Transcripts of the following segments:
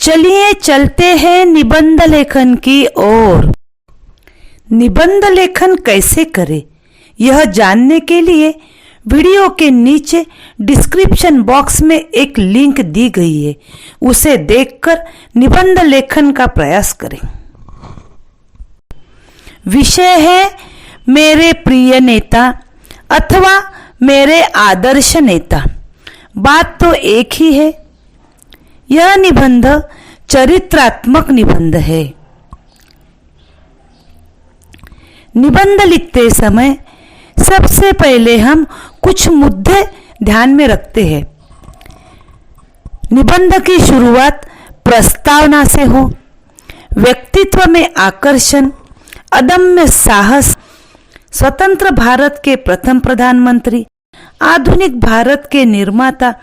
चलिए चलते हैं निबंध लेखन की ओर। निबंध लेखन कैसे करें, यह जानने के लिए वीडियो के नीचे डिस्क्रिप्शन बॉक्स में एक लिंक दी गई है, उसे देखकर निबंध लेखन का प्रयास करें। विषय है मेरे प्रिय नेता अथवा मेरे आदर्श नेता। बात तो एक ही है। यह निबंध चरित्रात्मक निबंध है। निबंध लिखते समय सबसे पहले हम कुछ मुद्दे ध्यान में रखते हैं। निबंध की शुरुआत प्रस्तावना से हो। व्यक्तित्व में आकर्षण, अदम्य साहस, स्वतंत्र भारत के प्रथम प्रधानमंत्री, आधुनिक भारत के निर्माता,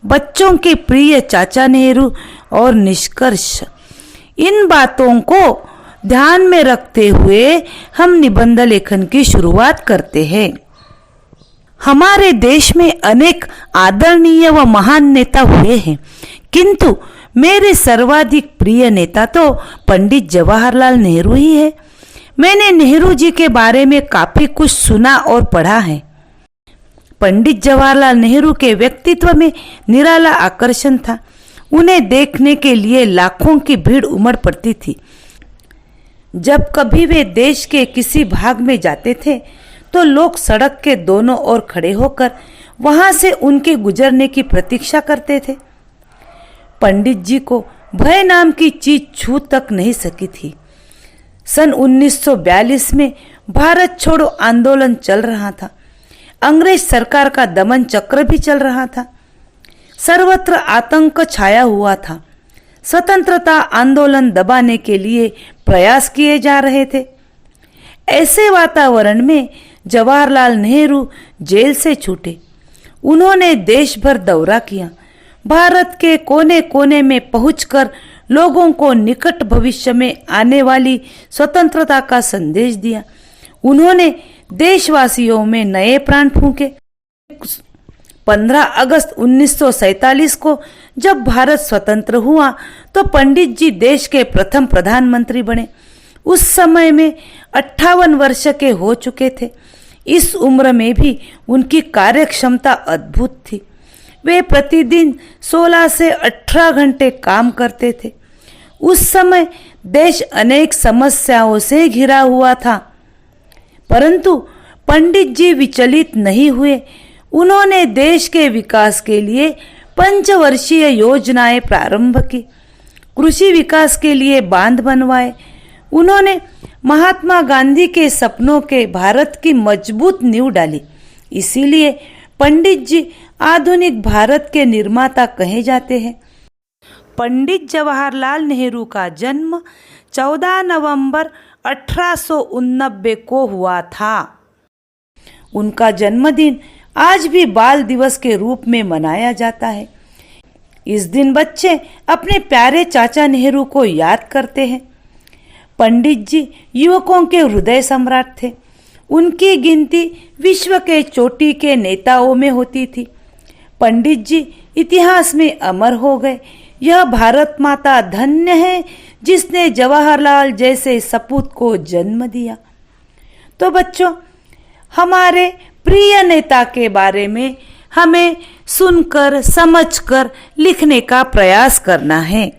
बच्चों के प्रिय चाचा नेहरू और निष्कर्ष, इन बातों को ध्यान में रखते हुए हम निबंध लेखन की शुरुआत करते हैं। हमारे देश में अनेक आदरणीय व महान नेता हुए हैं, किंतु मेरे सर्वाधिक प्रिय नेता तो पंडित जवाहरलाल नेहरू ही है। मैंने नेहरू जी के बारे में काफी कुछ सुना और पढ़ा है। पंडित जवाहरलाल नेहरू के व्यक्तित्व में निराला आकर्षण था। उन्हें देखने के लिए लाखों की भीड़ उमड़ पड़ती थी। जब कभी वे देश के किसी भाग में जाते थे तो लोग सड़क के दोनों ओर खड़े होकर वहां से उनके गुजरने की प्रतीक्षा करते थे। पंडित जी को भय नाम की चीज छू तक नहीं सकी थी। सन 1942 में भारत छोड़ो आंदोलन चल रहा था। अंग्रेज सरकार का दमन चक्र भी चल रहा था। सर्वत्र आतंक छाया हुआ था। स्वतंत्रता आंदोलन दबाने के लिए प्रयास किए जा रहे थे। ऐसे वातावरण में जवाहरलाल नेहरू जेल से छूटे। उन्होंने देश भर दौरा किया। भारत के कोने कोने में पहुंचकर लोगों को निकट भविष्य में आने वाली स्वतंत्रता का संदेश दिया। उन्होंने देशवासियों में नए प्राण फूंके। 15 अगस्त 1947 को जब भारत स्वतंत्र हुआ तो पंडित जी देश के प्रथम प्रधानमंत्री बने। उस समय में 58 वर्ष के हो चुके थे। इस उम्र में भी उनकी कार्यक्षमता अद्भुत थी। वे प्रतिदिन 16 से 18 घंटे काम करते थे। उस समय देश अनेक समस्याओं से घिरा हुआ था, परंतु पंडित जी विचलित नहीं हुए। उन्होंने देश के विकास के लिए पंचवर्षीय योजनाएं प्रारंभ की। कृषि विकास के लिए बांध बनवाए। उन्होंने महात्मा गांधी के सपनों के भारत की मजबूत नींव डाली। इसीलिए पंडित जी आधुनिक भारत के निर्माता कहे जाते हैं। पंडित जवाहरलाल नेहरू का जन्म 14 नवंबर 1889 को हुआ था। उनका जन्मदिन आज भी बाल दिवस के रूप में मनाया जाता है। इस दिन बच्चे अपने प्यारे चाचा नेहरू को याद करते हैं। पंडित जी युवकों के हृदय सम्राट थे। उनकी गिनती विश्व के चोटी के नेताओं में होती थी। पंडित जी इतिहास में अमर हो गए। यह भारत माता धन्य है जिसने जवाहरलाल जैसे सपूत को जन्म दिया। तो बच्चों, हमारे प्रिय नेता के बारे में हमें सुनकर समझकर लिखने का प्रयास करना है।